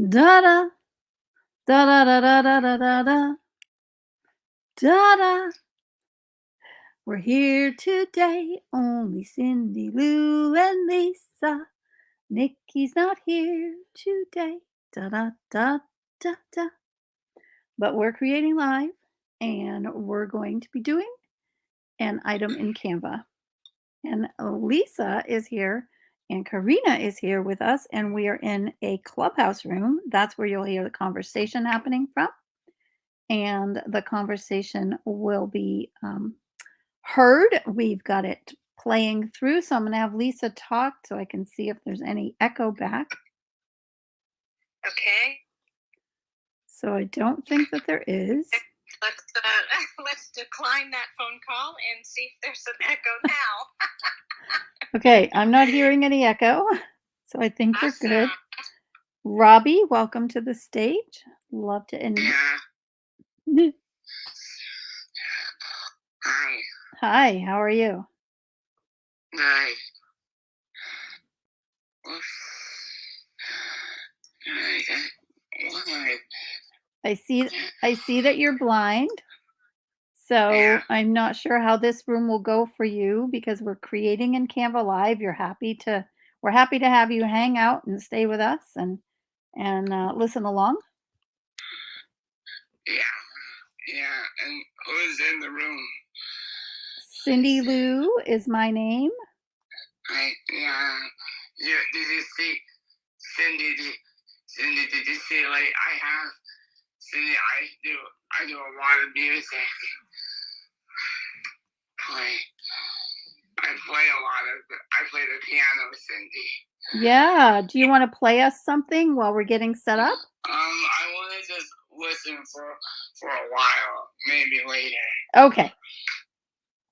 Da da da da da da da da da da da da. We're here today, only Cindy, Lou, and Lisa. Nikki's not here today. Da da da da da. But we're creating live, and we're going to be doing an item in Canva. And Lisa is here, and Karina is here with us, and we are in a clubhouse room. That's where you'll hear the conversation happening from. And the conversation will be heard. We've got it playing through. So I'm going to have Lisa talk so I can see if there's any echo back. Okay. So I don't think that there is. Let's decline that phone call and see if there's an echo now. Okay, I'm not hearing any echo. So I think we're good. Awesome. Robbie, welcome to the stage. Love to Yeah. Hi. Hi, how are you? Hi. I see that you're blind. So Yeah. I'm not sure how this room will go for you because we're creating in Canva Live. We're happy to have you hang out and stay with us and listen along. Yeah, and who's in the room? Cindy Lou is my name. Yeah. Did you see Cindy? Cindy, did you see? Like Cindy. I do a lot of music. I play the piano, Cindy. Yeah. Do you want to play us something while we're getting set up? I want to just listen for a while, maybe later. Okay.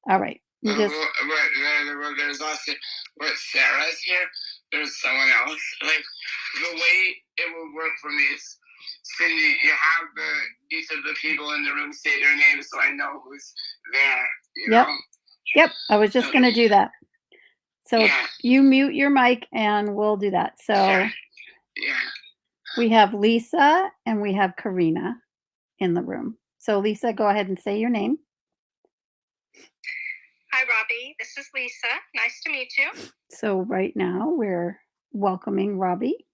All right. But there's also, but Sarah's here. There's someone else. Like the way it will work for me is, Cindy, you have each of the people in the room say their names so I know who's there. You know? Yep. I was just going to do that. So yeah. You mute your mic and we'll do that. So yeah. We have Lisa and we have Karina in the room. So Lisa, go ahead and say your name. Hi, Robbie. This is Lisa. Nice to meet you. So right now we're welcoming Robbie.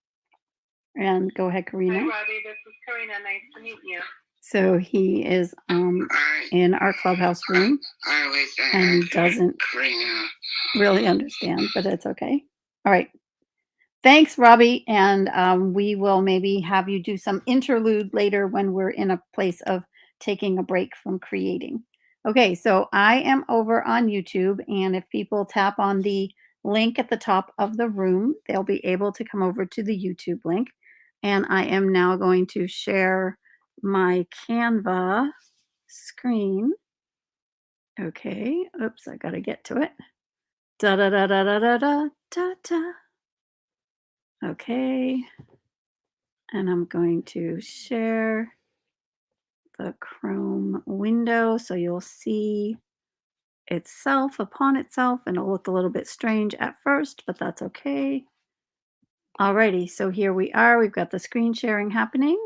And go ahead, Karina. Hi, Robbie. This is Karina. Nice to meet you. So he is in our clubhouse room and doesn't really understand, but it's okay. All right. Thanks, Robbie. And we will maybe have you do some interlude later when we're in a place of taking a break from creating. Okay, so I am over on YouTube, and if people tap on the link at the top of the room, they'll be able to come over to the YouTube link. And I am now going to share my Canva screen. Okay, oops, I got to get to it. Da da da da da da da da da. Okay, and I'm going to share the Chrome window so you'll see itself upon itself, and it'll look a little bit strange at first, but that's okay. Alrighty, so here we are. We've got the screen sharing happening.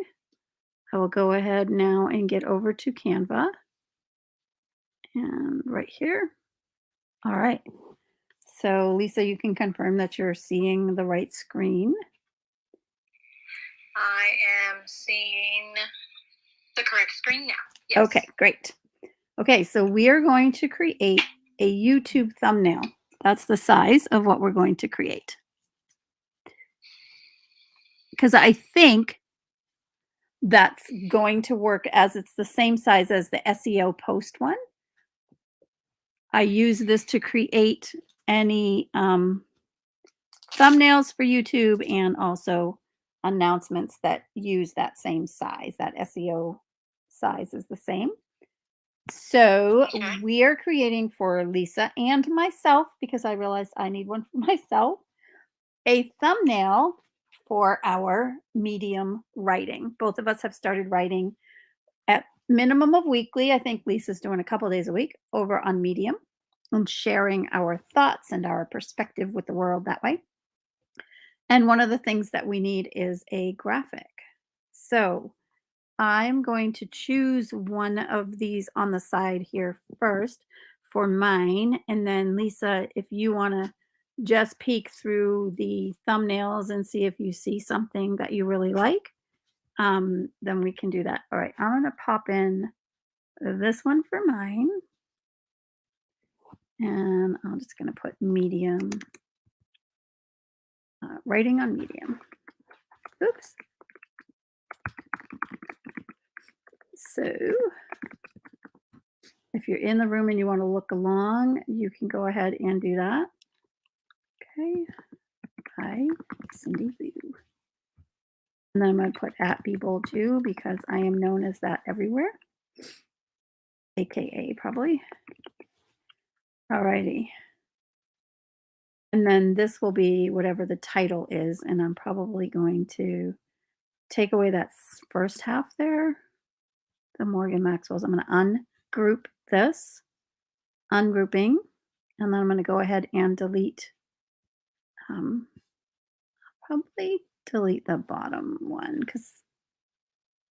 I will go ahead now and get over to Canva. And right here. All right. So Lisa, you can confirm that you're seeing the right screen. I am seeing the correct screen now. Yes. Okay, great. Okay, so we are going to create a YouTube thumbnail. That's the size of what we're going to create. Because I think that's going to work as it's the same size as the SEO post one. I use this to create any thumbnails for YouTube and also announcements that use that same size. That SEO size is the same. So we are creating for Lisa and myself, because I realized I need one for myself, a thumbnail for our Medium writing. Both of us have started writing at minimum of weekly. I think Lisa's doing a couple of days a week over on Medium and sharing our thoughts and our perspective with the world that way. And one of the things that we need is a graphic. So I'm going to choose one of these on the side here first for mine. And then Lisa, if you want to just peek through the thumbnails and see if you see something that you really like, then we can do that. All right, I'm going to pop in this one for mine. And I'm just going to put medium, writing on medium. Oops. So if you're in the room and you want to look along, you can go ahead and do that. Okay. Hi, Cindy Lou. And then I'm going to put at @BBoldU because I am known as that everywhere. AKA probably. Alrighty. And then this will be whatever the title is. And I'm probably going to take away that first half there. The Morgan Maxwell's. I'm going to ungroup this, ungrouping, and then I'm going to go ahead and delete, probably delete the bottom one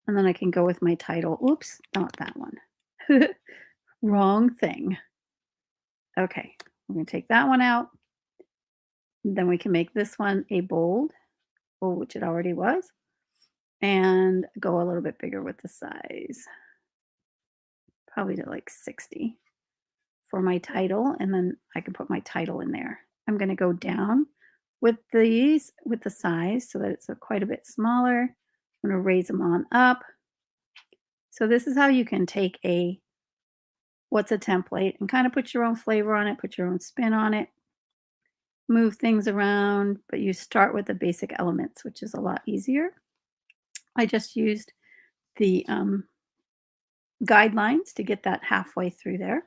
and then I can go with my title. Oops, not that one. Wrong thing. Okay, we're going to take that one out. Then we can make this one a bold, which it already was, and go a little bit bigger with the size. Probably to like 60 for my title, and then I can put my title in there. I'm going to go down with these, with the size so that it's quite a bit smaller. I'm going to raise them on up. So this is how you can take what's a template and kind of put your own flavor on it, put your own spin on it, move things around, but you start with the basic elements, which is a lot easier. I just used the guidelines to get that halfway through there.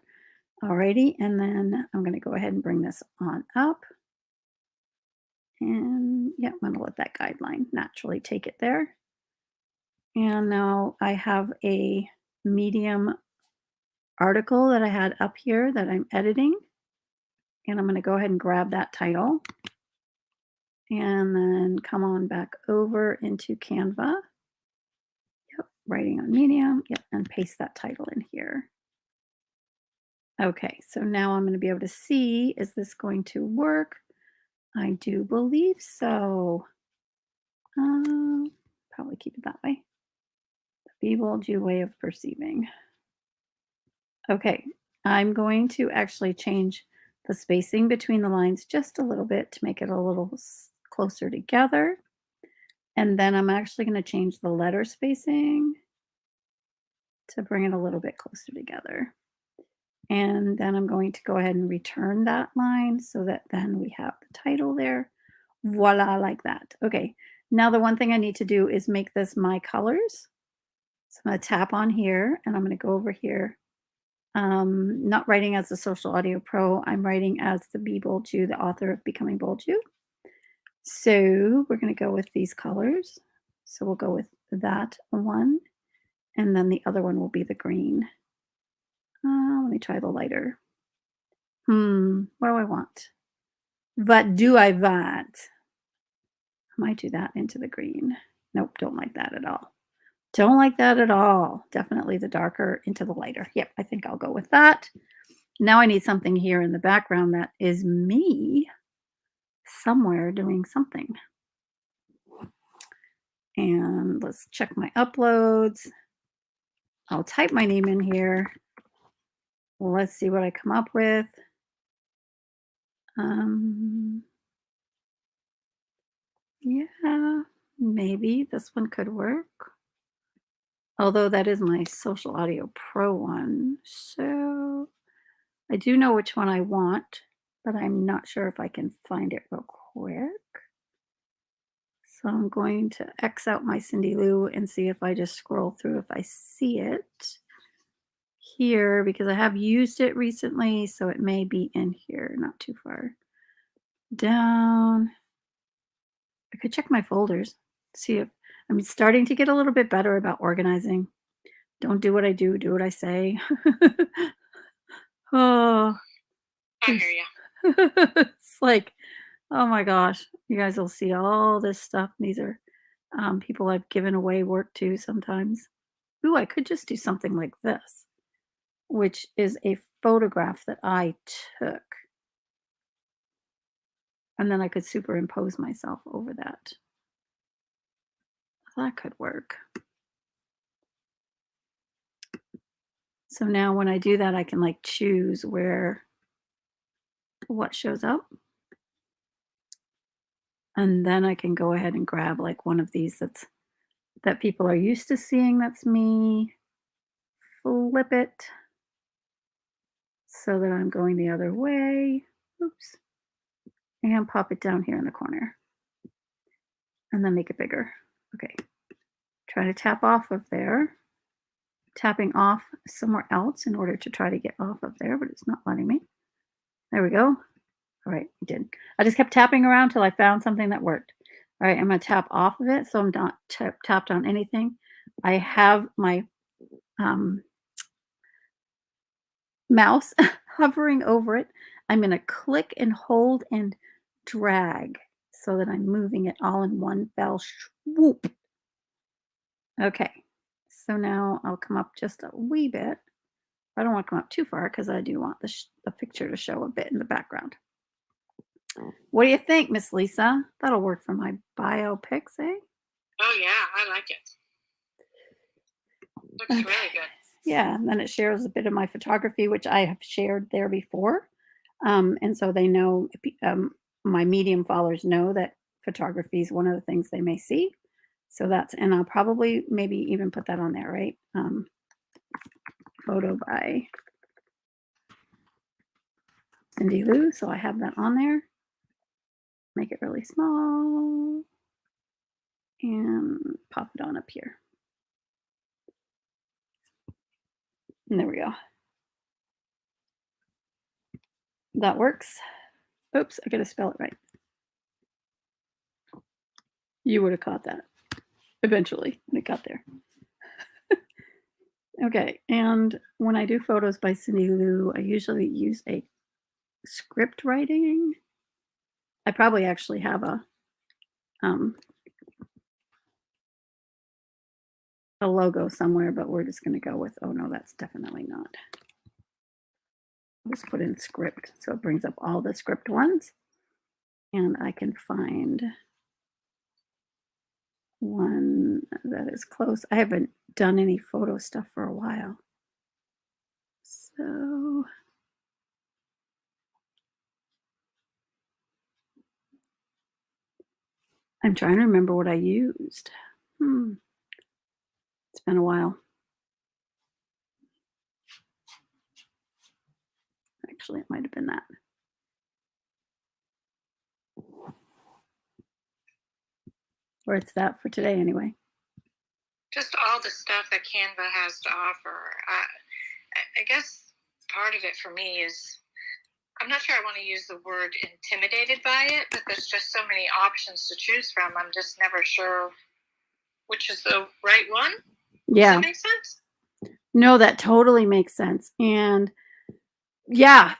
Alrighty, and then I'm going to go ahead and bring this on up. And yeah, I'm going to let that guideline naturally take it there. And now I have a Medium article that I had up here that I'm editing. And I'm going to go ahead and grab that title and then come on back over into Canva. Yep, writing on Medium. Yep, and paste that title in here. Okay, so now I'm going to be able to see, is this going to work? I do believe so. Probably keep it that way. The BBoldU way of perceiving. Okay, I'm going to actually change the spacing between the lines just a little bit to make it a little closer together. And then I'm actually going to change the letter spacing to bring it a little bit closer together. And then I'm going to go ahead and return that line so that then we have the title there. Voila, like that. Okay, now the one thing I need to do is make this my colors. So I'm going to tap on here and I'm going to go over here. Not writing as the Social Audio Pro, I'm writing as the BBoldU, the author of Becoming BoldU. So we're going to go with these colors. So we'll go with that one. And then the other one will be the green. Let me try the lighter. What do I want? What do I want? I might do that into the green. Nope, don't like that at all. Don't like that at all. Definitely the darker into the lighter. Yep, I think I'll go with that. Now I need something here in the background that is me somewhere doing something. And let's check my uploads. I'll type my name in here. Let's see what I come up with. Yeah, maybe this one could work. Although that is my Social Audio Pro one. So I do know which one I want, but I'm not sure if I can find it real quick. So I'm going to X out my Cindy Lou and see if I just scroll through if I see it here, because I have used it recently, so it may be in here, not too far down. I could check my folders, see if I'm starting to get a little bit better about organizing. Don't do what I do what I say. Oh, I hear you. it's like Oh my gosh. You guys will see all this stuff. These are people I've given away work to sometimes. Ooh, I could just do something like this, which is a photograph that I took. And then I could superimpose myself over that. That could work. So now when I do that, I can like choose what shows up. And then I can go ahead and grab like one of these that people are used to seeing. That's me. Flip it so that I'm going the other way. Oops. And pop it down here in the corner. And then make it bigger. Okay. Try to tap off of there. Tapping off somewhere else in order to try to get off of there, but it's not letting me. There we go. All right, I did. I just kept tapping around till I found something that worked. All right, I'm gonna tap off of it so I'm not tapped on anything. I have my mouse hovering over it. I'm gonna click and hold and drag so that I'm moving it all in one fell swoop. Okay, so now I'll come up just a wee bit. I don't want to come up too far because I do want the picture to show a bit in the background. What do you think, Miss Lisa? That'll work for my biopics, eh? Oh yeah, I like it. Looks Okay. really good. Yeah, and then it shares a bit of my photography, which I have shared there before. And so they know, my medium followers know that photography is one of the things they may see. So and I'll probably maybe even put that on there, right? Photo by Cindy Lou. So I have that on there. Make it really small and pop it on up here. And there we go. That works. Oops, I gotta spell it right. You would have caught that eventually when it got there. Okay, and when I do photos by Cindy Lou, I usually use a script writing. I probably actually have um, a logo somewhere, but we're just going to go with, oh no, that's definitely not. I'll just put in script so it brings up all the script ones. And I can find one that is close. I haven't done any photo stuff for a while. So I'm trying to remember what I used. It's been a while. Actually, it might have been that. Or it's that for today anyway. Just all the stuff that Canva has to offer. I guess part of it for me is I'm not sure I want to use the word intimidated by it, but there's just so many options to choose from. I'm just never sure which is the right one. Yeah. Does that make sense? No, that totally makes sense. And yeah,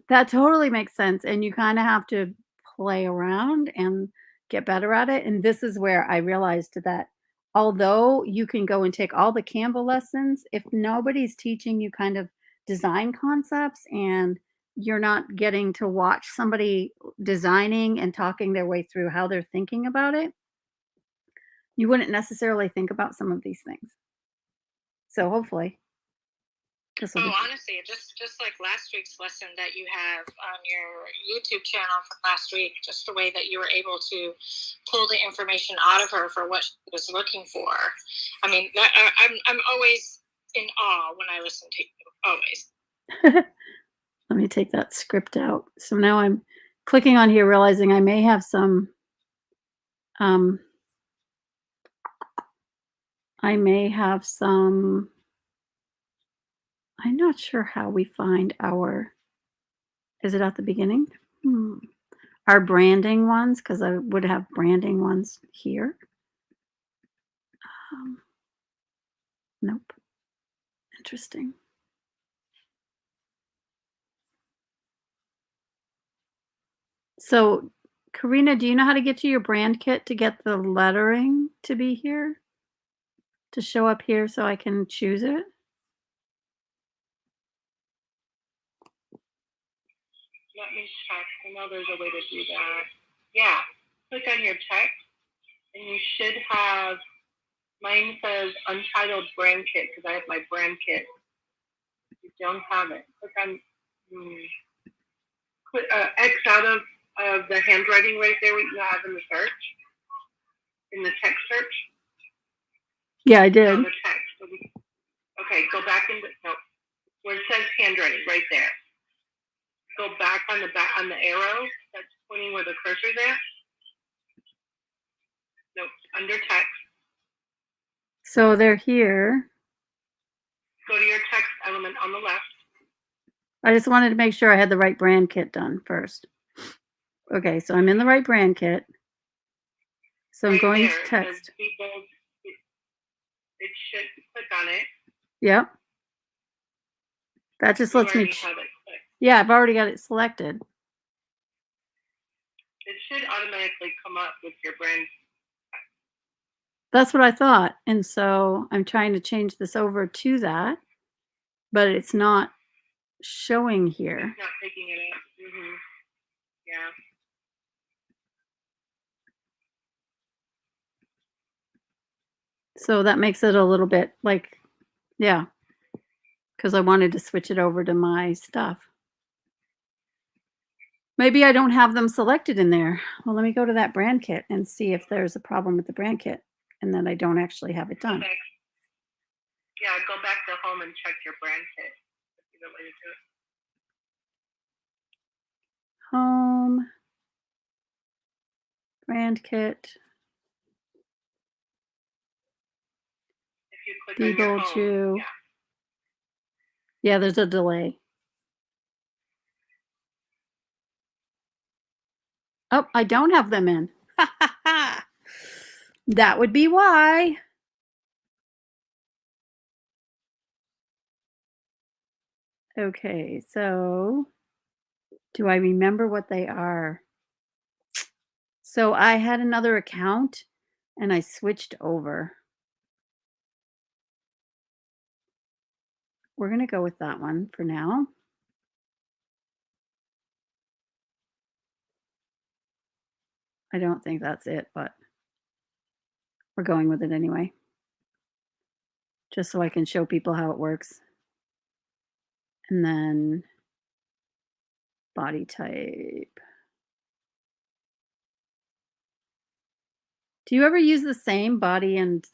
that totally makes sense. And you kind of have to play around and get better at it. And this is where I realized that although you can go and take all the Canva lessons, if nobody's teaching you kind of design concepts and you're not getting to watch somebody designing and talking their way through how they're thinking about it, you wouldn't necessarily think about some of these things. So hopefully this will Oh, be honestly, just like last week's lesson that you have on your YouTube channel from last week, just the way that you were able to pull the information out of her for what she was looking for. I mean, I'm always in awe when I listen to you. Always. Let me take that script out. So now I'm clicking on here, realizing I may have some, um, I may have some, I'm not sure how we find is it at the beginning? Our branding ones, because I would have branding ones here. Nope. Interesting. So, Karina, do you know how to get to your brand kit to get the lettering to be here? To show up here so I can choose it? Let me check. I know there's a way to do that. Yeah. Click on your text, and you should have. Mine says Untitled Brand Kit because I have my brand kit. If you don't have it, click on. Click X out of the handwriting right there. What you have in the search, in the text search. Yeah, I did. No, the text. Okay, go back into no, where it says handwriting right there. Go back on the arrow that's pointing where the cursor's at. Nope, under text. So they're here. Go to your text element on the left. I just wanted to make sure I had the right brand kit done first. Okay, so I'm in the right brand kit. So I'm going to text. It should click on it. Yep. That just lets me. Yeah, I've already got it selected. It should automatically come up with your brand. That's what I thought. And so I'm trying to change this over to that, but it's not showing here. It's not taking it out. Mm-hmm. Yeah. So that makes it a little bit like, yeah, because I wanted to switch it over to my stuff. Maybe I don't have them selected in there. Well, let me go to that brand kit and see if there's a problem with the brand kit and then I don't actually have it done. Okay. Yeah, go back to home and check your brand kit. That's a good way to do it. Home, brand kit. If you click on your home, yeah, there's a delay. Oh, I don't have them in. That would be why. Okay, so do I remember what they are? So I had another account and I switched over. We're going to go with that one for now. I don't think that's it, but we're going with it anyway. Just so I can show people how it works. And then body type. Do you ever use the same body and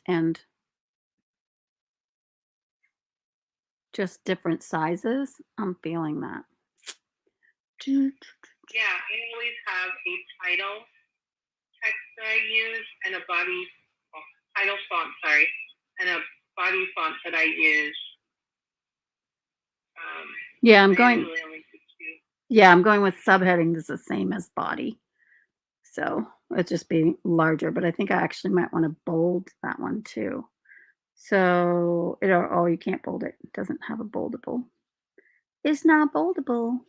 just different sizes? I'm feeling that. Yeah, I always have a title text that I use and a body title font, and a body font that I use. Yeah, I'm going. Yeah, I'm going with subheadings the same as body. So it's just being larger, but I think I actually might want to bold that one too. So you can't bold it. It doesn't have a boldable. It's not boldable.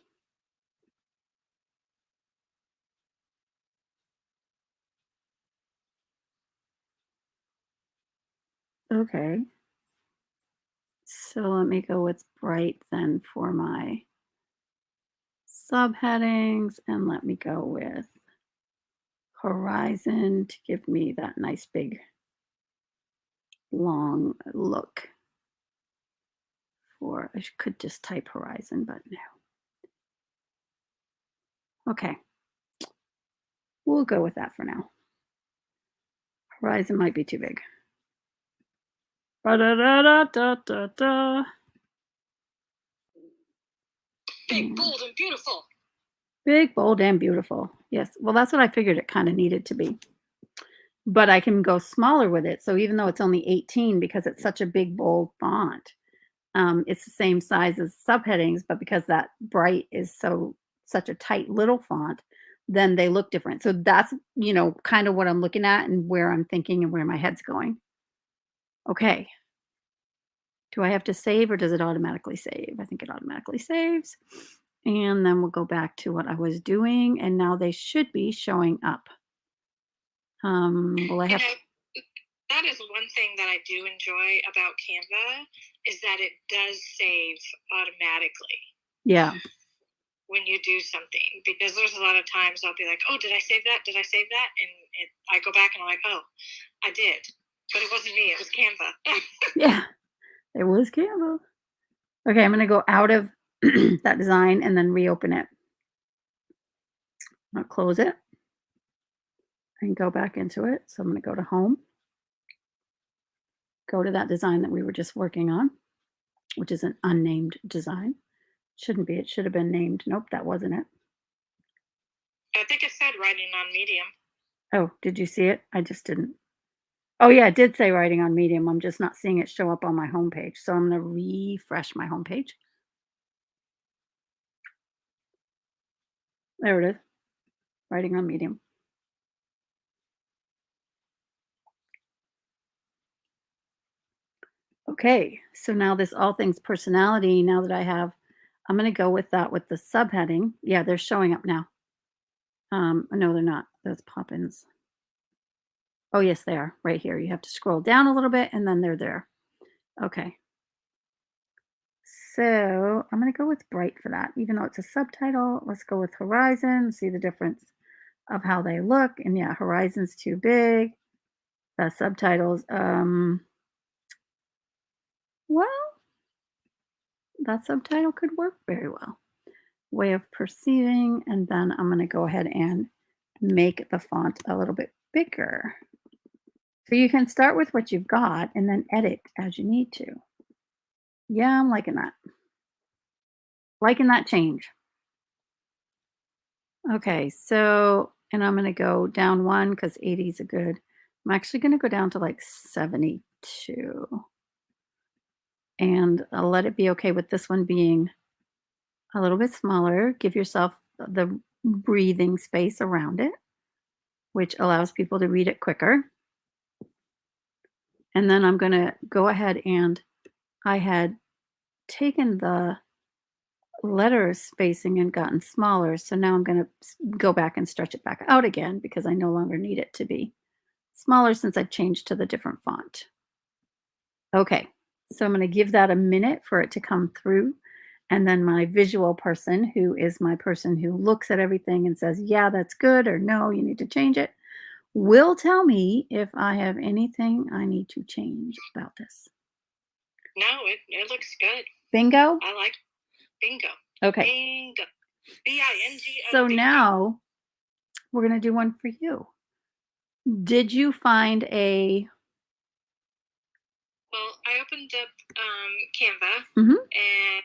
Okay. So let me go with bright then for my subheadings, and let me go with horizon to give me that nice big long look. I could just type horizon, but no. Okay. We'll go with that for now. Horizon might be too big. Ba-da-da-da-da-da-da. Big, bold, and beautiful. Big, bold, and beautiful. Yes. Well, that's what I figured it kind of needed to be. But I can go smaller with it. So even though it's only 18, because it's such a big, bold font, it's the same size as subheadings, but because that bright is such a tight little font, then they look different. So that's, kind of what I'm looking at and where I'm thinking and where my head's going. Okay. Do I have to save or does it automatically save? I think it automatically saves. And then we'll go back to what I was doing, and now they should be showing up. Will I You have know, that is one thing that I do enjoy about Canva is that it does save automatically Yeah. when you do something, because there's a lot of times I'll be like, oh, did I save that? Did I save that? And I go back and I'm like, oh, I did. But it wasn't me. It was Canva. Yeah, it was Canva. Okay, I'm gonna go out of that design and then reopen it. I'll close it and go back into it. So I'm gonna go to home, go to that design that we were just working on, which is an unnamed design. Shouldn't be, it should have been named. Nope, that wasn't it. I think it said writing on Medium. Oh, did you see it? I just didn't. Oh yeah, it did say writing on Medium. I'm just not seeing it show up on my homepage. So I'm gonna refresh my homepage. There it is. Writing on Medium. Okay, so now this all things personality, now that I have, I'm gonna go with that with the subheading. Yeah, they're showing up now. No, they're not. Those pop-ins. Oh, yes, they are right here. You have to scroll down a little bit and then they're there. Okay. So I'm gonna go with bright for that. Even though it's a subtitle, let's go with horizon, see the difference of how they look. And yeah, horizon's too big. The subtitles, well, that subtitle could work very well. Way of perceiving, and then I'm gonna go ahead and make the font a little bit bigger. So you can start with what you've got and then edit as you need to. Yeah, I'm liking that. Liking that change. Okay, so, and I'm gonna go down one because 80 is a good. I'm actually gonna go down to like 72. And I'll let it be okay with this one being a little bit smaller. Give yourself the breathing space around it, which allows people to read it quicker. And then I'm gonna go ahead and I had taken the letter spacing and gotten smaller. So now I'm gonna go back and stretch it back out again because I no longer need it to be smaller since I've changed to the different font. Okay, so I'm gonna give that a minute for it to come through. And then my visual person, who is my person who looks at everything and says, yeah, that's good, or no, you need to change it, will tell me if I have anything I need to change about this. No, it looks good. Bingo? I like bingo. Okay. Bingo. B-I-N-G-O. So bingo. now we're going to do one for you. Did you find a. Well, I opened up Canva Mhm. and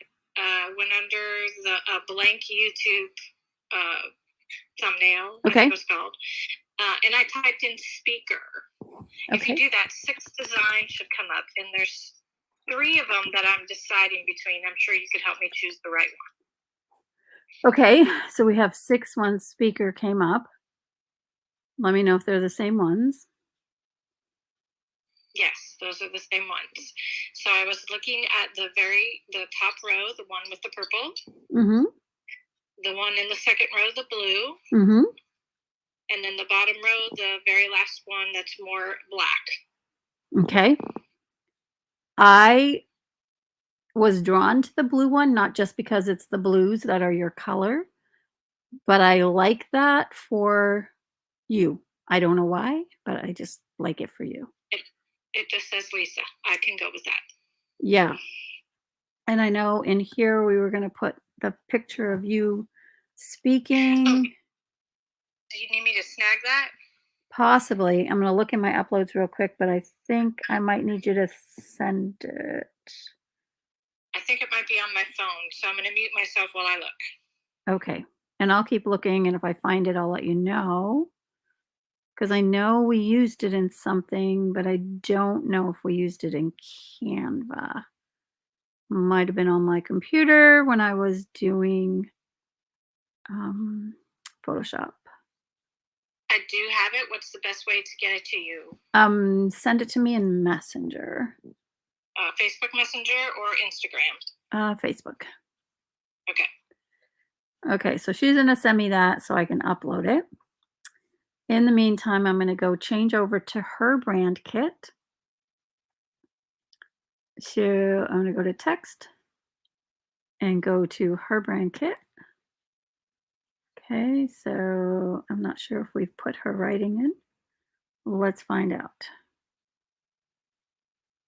went under the blank YouTube thumbnail, I Okay. think it was called, and I typed in speaker. If you Okay. do that, 6 designs should come up, and there's 3 of them that I'm deciding between. I'm sure you could help me choose the right one. Okay. So we have 6 ones. Speaker came up. Let me know if they're the same ones. Yes, those are the same ones. So I was looking at the top row, the one with the purple, Mhm. the one in the second row, the blue, Mhm. and then the bottom row, the very last one that's more black. Okay. I was drawn to the blue one, not just because it's the blues that are your color, but I like that for you. I don't know why, but I just like it for you. It just says Lisa. I can go with that. Yeah. And I know in here we were gonna put the picture of you speaking. Oh, do you need me to snag that? Possibly. I'm gonna look in my uploads real quick, but I think I might need you to send it. I think it might be on my phone, so I'm going to mute myself while I look. Okay. And I'll keep looking, and if I find it, I'll let you know. Because I know we used it in something, but I don't know if we used it in Canva. Might have been on my computer when I was doing Photoshop. I do have it. What's the best way to get it to you? Send it to me in Messenger. Facebook Messenger or Instagram? Facebook. Okay. Okay, so she's gonna send me that so I can upload it. In the meantime, I'm gonna go change over to her brand kit. So I'm gonna go to text and go to her brand kit. Okay, so I'm not sure if we've put her writing in. Let's find out.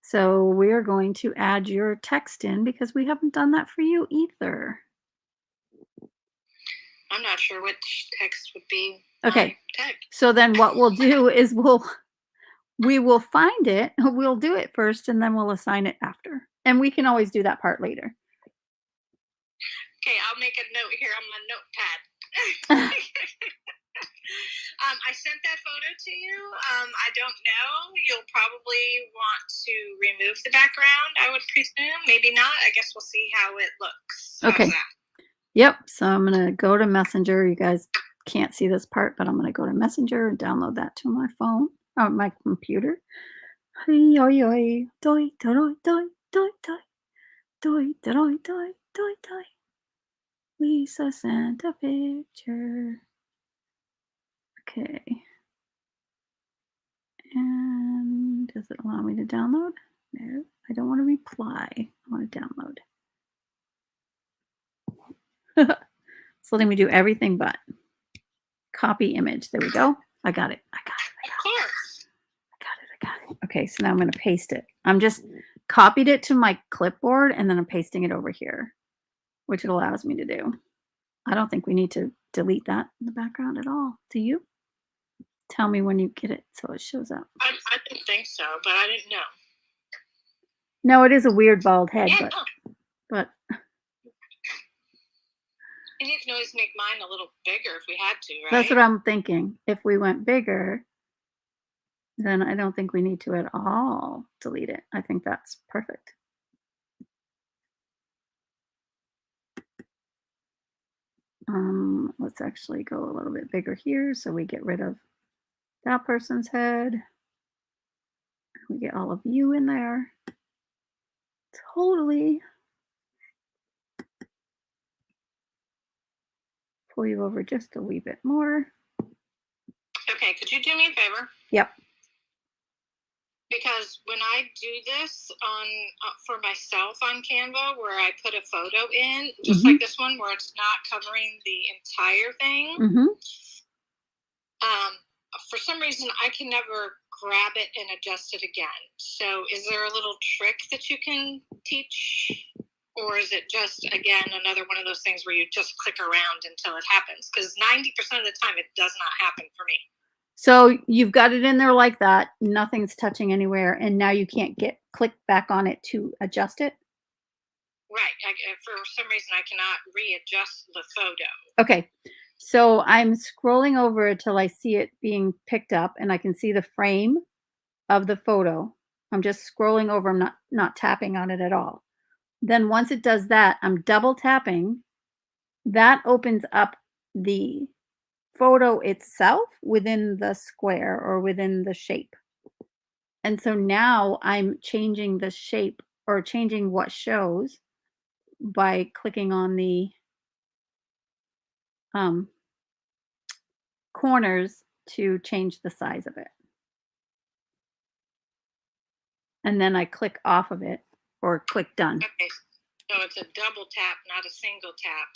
So we're going to add your text in because we haven't done that for you either. I'm not sure which text would be Okay. my text. So then what we'll do is we will find it. We'll do it first and then we'll assign it after. And we can always do that part later. Okay, I'll make a note here on my notepad. I sent that photo to you. I don't know. You'll probably want to remove the background, I would presume. Maybe not. I guess we'll see how it looks. How's Okay. that? Yep. So I'm going to go to Messenger. You guys can't see this part, but I'm going to go to Messenger and download that to my phone or my computer. Hey, oi, oi, doi, doi, doi, doi, doi, doi, doi, doi, doi, doi. Lisa sent a picture. Okay. And does it allow me to download? No, I don't want to reply. I want to download. It's letting me do everything but copy image. There we go. I got it. I got it. Of course. I got it. Okay, so now I'm going to paste it. I'm just copied it to my clipboard and then I'm pasting it over here, which it allows me to do. I don't think we need to delete that in the background at all. Do you? Tell me when you get it so it shows up. I didn't think so, but I didn't know. No, it is a weird bald head, Yeah, but and you can always make mine a little bigger if we had to, right? that's what I'm thinking. If we went bigger, then I don't think we need to at all delete it. I think that's perfect. Let's actually go a little bit bigger here so we get rid of that person's head. We get all of you in there. Totally. Pull you over just a wee bit more. Okay, could you do me a favor? Yep. Because when I do this on for myself on Canva, where I put a photo in, just like this one, where it's not covering the entire thing, for some reason I can never grab it and adjust it again. So, is there a little trick that you can teach, or is it just again another one of those things where you just click around until it happens? Because 90% of the time, it does not happen for me. So you've got it in there like that. Nothing's touching anywhere. And now you can't click back on it to adjust it. Right. For some reason, I cannot readjust the photo. Okay. So I'm scrolling over till I see it being picked up and I can see the frame of the photo. I'm just scrolling over. I'm not tapping on it at all. Then once it does that, I'm double tapping. That opens up the photo itself within the square or within the shape. And so now I'm changing the shape or changing what shows by clicking on the corners to change the size of it. And then I click off of it or click done. Okay, so it's a double tap, not a single tap.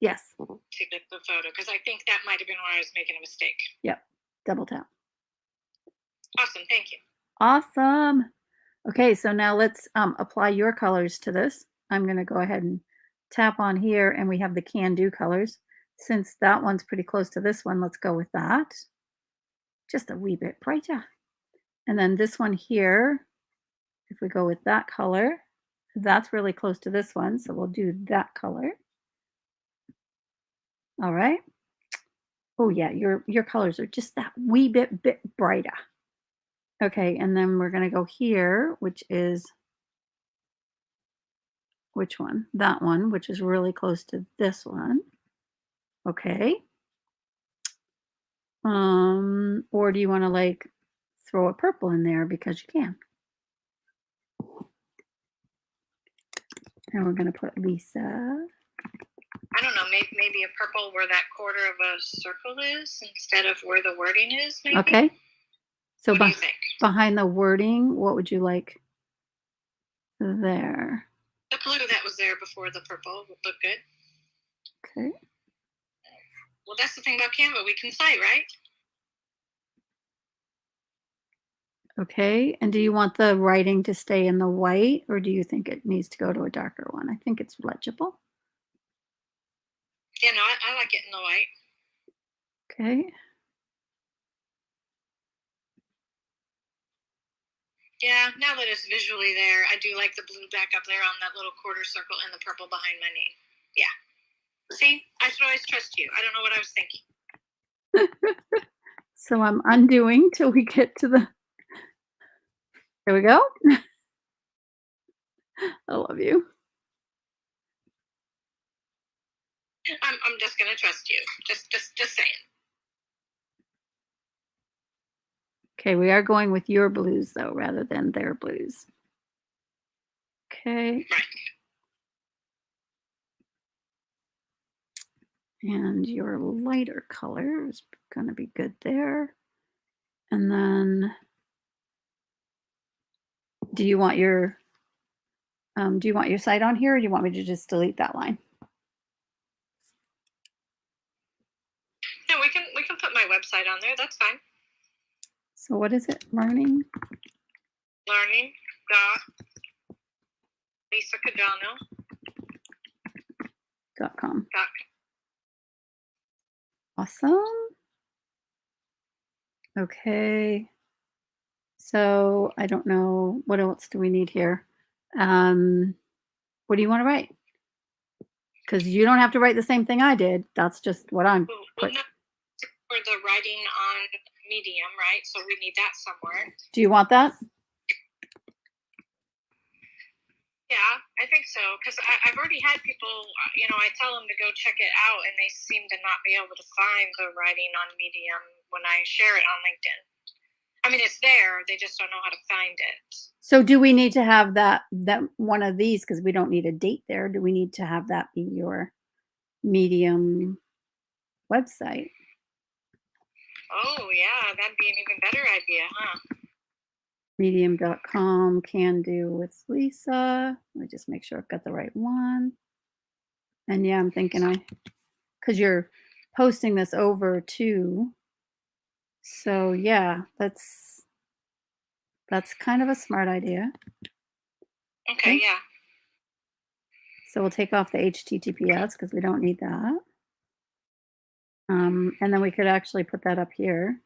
Yes. To get the photo, because I think that might have been where I was making a mistake. Yep. Double tap. Awesome. Thank you. Awesome. Okay, so now let's apply your colors to this. I'm going to go ahead and tap on here and we have the can do colors. Since that one's pretty close to this one, let's go with that. Just a wee bit brighter. And then this one here, if we go with that color, that's really close to this one. So we'll do that color. All right. Oh yeah, your colors are just that wee bit brighter. Okay, and then we're going to go here, which is which one? That one, which is really close to this one. Okay. Or do you want to like throw a purple in there because you can? And we're going to put Lisa. I don't know, maybe a purple where that quarter of a circle is instead of where the wording is, maybe? Okay. So what do you think? Behind the wording, what would you like there? The blue that was there before the purple would look good. Okay. Well, that's the thing about Canva. We can play, right? Okay. And do you want the writing to stay in the white, or do you think it needs to go to a darker one? I think it's legible. Yeah, no, I like it in the white. Okay. Yeah, now that it's visually there, I do like the blue back up there on that little quarter circle and the purple behind my name. Yeah. See, I should always trust you. I don't know what I was thinking. So I'm undoing till we get to the. There we go. I love you. I'm just gonna trust you. Just saying. Okay, we are going with your blues though, rather than their blues. Okay. Right. And your lighter color is going to be good there. And then, do you want your site on here, or do you want me to just delete that line? No, we can put my website on there. That's fine. So what is it? Learning dot lisacadano.com. Awesome. Okay. So I don't know, what else do we need here? What do you want to write? Because you don't have to write the same thing I did. That's just what I'm putting. For the writing on Medium, right? So we need that somewhere. Do you want that? Yeah, I think so. Because I've already had people, I tell them to go check it out, and they seem to not be able to find the writing on Medium when I share it on LinkedIn. I mean, it's there. They just don't know how to find it. So do we need to have that one of these, because we don't need a date there? Do we need to have that be your Medium website? Oh, yeah, that'd be an even better idea, huh? Medium.com, can do with Lisa. Let me just make sure I've got the right one. And yeah, I'm thinking because you're posting this over too. So yeah, that's kind of a smart idea. Okay, yeah. So we'll take off the HTTPS because we don't need that. And then we could actually put that up here.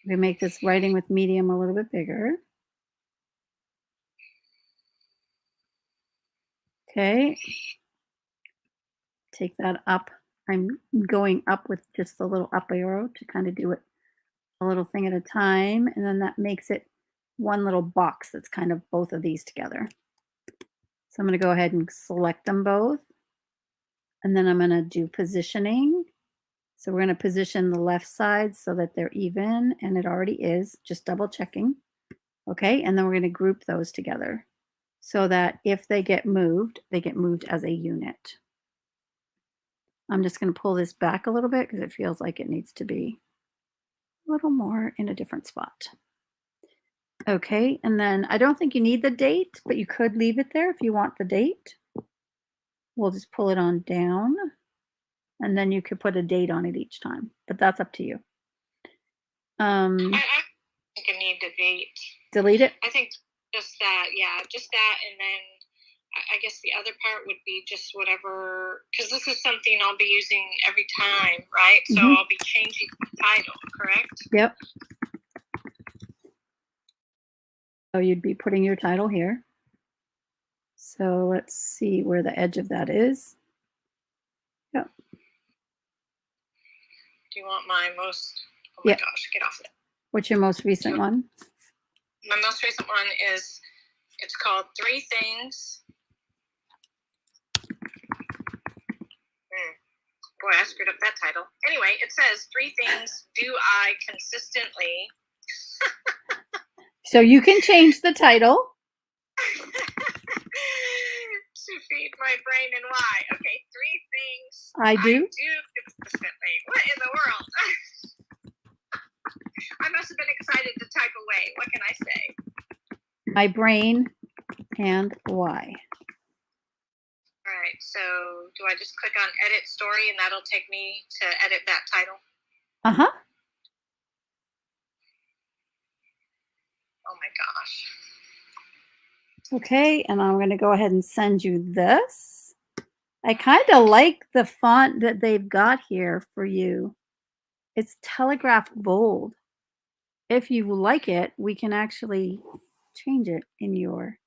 We make this writing with Medium a little bit bigger. Okay. Take that up. I'm going up with just the little up arrow to kind of do it a little thing at a time. And then that makes it one little box that's kind of both of these together. So I'm going to go ahead and select them both. And then I'm going to do positioning. So we're going to position the left side so that they're even, and it already is, just double checking. Okay, and then we're going to group those together so that if they get moved as a unit. I'm just going to pull this back a little bit because it feels like it needs to be a little more in a different spot. Okay, and then I don't think you need the date, but you could leave it there if you want the date. We'll just pull it on down, and then you could put a date on it each time, but that's up to you. I think I need the date. Delete it? I think just that, yeah, just that, and then I guess the other part would be just whatever, because this is something I'll be using every time, right? So I'll be changing the title, correct? Yep. So you'd be putting your title here. So let's see where the edge of that is. Yep. Do you want my most, oh my gosh, get off it. What's your most recent one? My most recent one is, it's called 3 Things. Boy, I screwed up that title. Anyway, it says 3 things do I consistently. So you can change the title. feed my brain and why. Okay, 3 things I do consistently. What in the world? I must have been excited to type away. What can I say? my brain and why. All right, so do I just click on edit story and that'll take me to edit that title? Uh-huh. Oh my gosh. Okay, and I'm going to go ahead and send you this. I kind of like the font that they've got here for you. It's Telegraph Bold. If you like it, we can actually change it in your...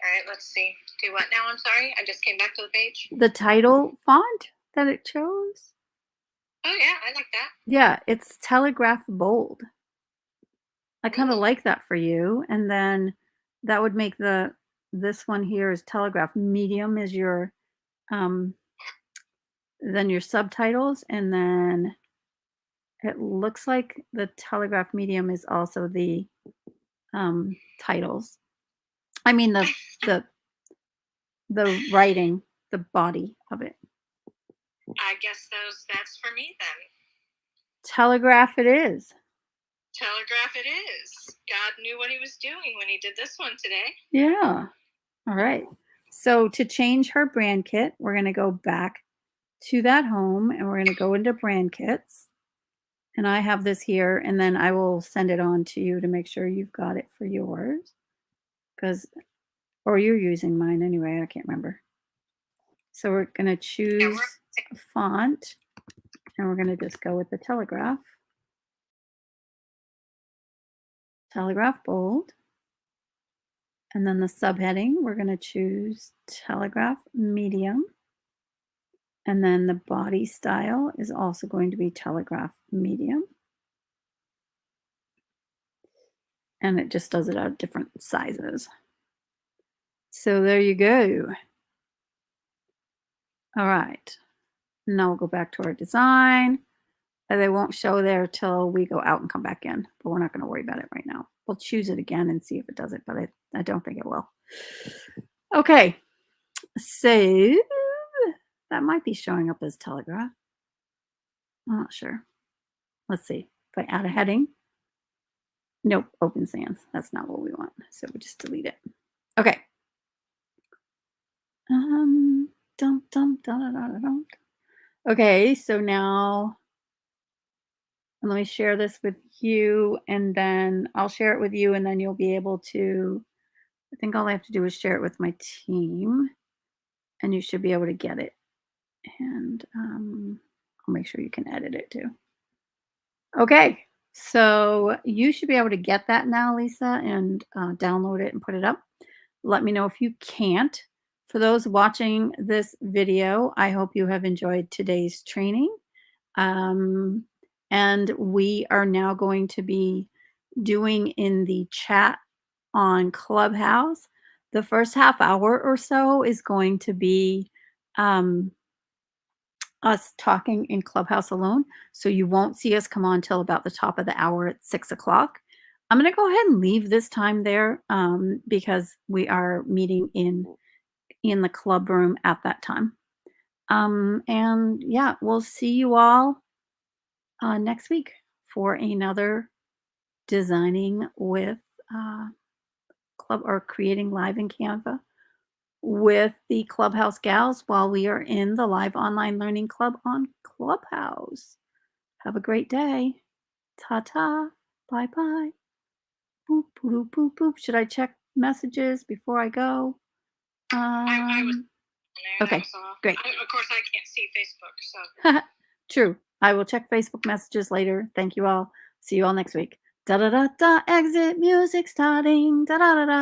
All right, let's see. Do what now? I'm sorry. I just came back to the page. The title font that it chose. Oh, yeah, I like that. Yeah, it's Telegraph Bold. I kind of like that for you. And then that would make this one here is Telegraph Medium is your then your subtitles, and then it looks like the Telegraph Medium is also the titles. I mean the writing, the body of it. I guess that's for me then. Telegraph it is. Telegraph it is. God knew what he was doing when he did this one today. Yeah. All right. So to change her brand kit, we're going to go back to that home and we're going to go into brand kits. And I have this here, and then I will send it on to you to make sure you've got it for yours. Or you're using mine anyway, I can't remember. So we're going to choose a font, and we're going to just go with the Telegraph. Telegraph Bold. And then the subheading, we're going to choose Telegraph Medium. And then the body style is also going to be Telegraph Medium. And it just does it at different sizes. So there you go. All right. Now we'll go back to our design. And they won't show there till we go out and come back in, but we're not going to worry about it right now. We'll choose it again and see if it does it, but I don't think it will. Okay. So that might be showing up as Telegraph. I'm not sure. Let's see. If I add a heading. Nope, open sans. That's not what we want. So we just delete it. Okay. Okay, so now let me share this with you, and then I'll share it with you, and then you'll be able to, I think all I have to do is share it with my team, and you should be able to get it. And I'll make sure you can edit it too. Okay, so you should be able to get that now, Lisa, and download it and put it up. Let me know if you can't. For those watching this video, I hope you have enjoyed today's training. And we are now going to be doing in the chat on Clubhouse. The first half hour or so is going to be us talking in Clubhouse alone. So you won't see us come on till about the top of the hour at 6 o'clock. I'm going to go ahead and leave this time there because we are meeting in the club room at that time. And yeah, we'll see you all next week for another designing with club or creating live in Canva with the Clubhouse gals while we are in the live online learning club on Clubhouse. Have a great day. Ta-ta. Bye-bye. Boop, boop, boop, boop. Should I check messages before I go? I was okay, great. Of course, I can't see Facebook, so. True. I will check Facebook messages later. Thank you all. See you all next week. Da da da da. Exit music starting. Da da da da.